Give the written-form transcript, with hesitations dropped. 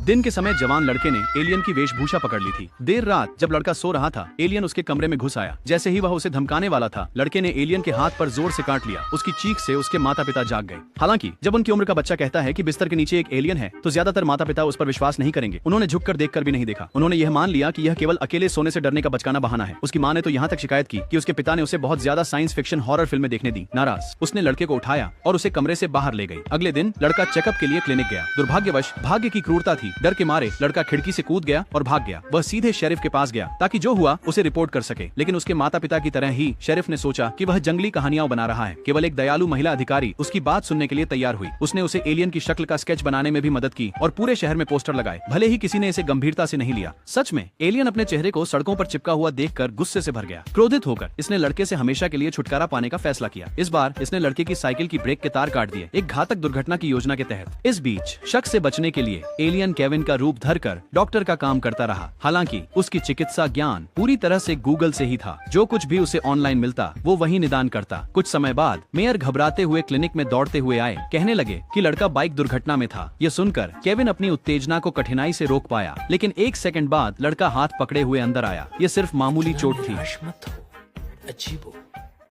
दिन के समय जवान लड़के ने एलियन की वेशभूषा पकड़ ली थी। देर रात जब लड़का सो रहा था, एलियन उसके कमरे में घुस आया। जैसे ही वह उसे धमकाने वाला था, लड़के ने एलियन के हाथ पर जोर से काट लिया। उसकी चीख से उसके माता पिता जाग गए। हालांकि जब उनकी उम्र का बच्चा कहता है कि बिस्तर के नीचे एक एलियन है, तो ज्यादातर माता पिता उस पर विश्वास नहीं करेंगे। उन्होंने झुककर देखकर भी नहीं देखा। उन्होंने यह मान लिया कि यह केवल अकेले सोने से डरने का बचकाना बहाना है। उसकी मां ने तो यहाँ तक शिकायत की कि उसके पिता ने उसे बहुत ज्यादा साइंस फिक्शन हॉरर फिल्में देखने दी। नाराज, उसने लड़के को उठाया और उसे कमरे से बाहर ले गई। अगले दिन लड़का चेकअप के लिए क्लिनिक गया। दुर्भाग्यवश भाग्य की क्रूरता थी, डर के मारे लड़का खिड़की से कूद गया और भाग गया। वह सीधे शेरिफ के पास गया ताकि जो हुआ उसे रिपोर्ट कर सके। लेकिन उसके माता पिता की तरह ही शेरिफ ने सोचा कि वह जंगली कहानियां बना रहा है। केवल एक दयालु महिला अधिकारी उसकी बात सुनने के लिए तैयार हुई। उसने उसे एलियन की शक्ल का स्केच बनाने में भी मदद की और पूरे शहर में पोस्टर लगाए। भले ही किसी ने इसे गंभीरता से नहीं लिया। सच में एलियन अपने चेहरे को सड़कों पर चिपका हुआ देखकर गुस्से से भर गया। क्रोधित होकर इसने लड़के से हमेशा के लिए छुटकारा पाने का फैसला किया। इस बार इसने लड़के की साइकिल की ब्रेक के तार काट दिए, एक घातक दुर्घटना की योजना के तहत। इस बीच शक से बचने के लिए एलियन केविन का रूप धरकर डॉक्टर का काम करता रहा। हालांकि उसकी चिकित्सा ज्ञान पूरी तरह से गूगल से ही था। जो कुछ भी उसे ऑनलाइन मिलता वो वही निदान करता। कुछ समय बाद मेयर घबराते हुए क्लिनिक में दौड़ते हुए आए। कहने लगे कि लड़का बाइक दुर्घटना में था। ये सुनकर केविन अपनी उत्तेजना को कठिनाई से रोक पाया, लेकिन एक सेकंड बाद लड़का हाथ पकड़े हुए अंदर आया। ये सिर्फ मामूली चोट थी। मत हो, अजीब हो।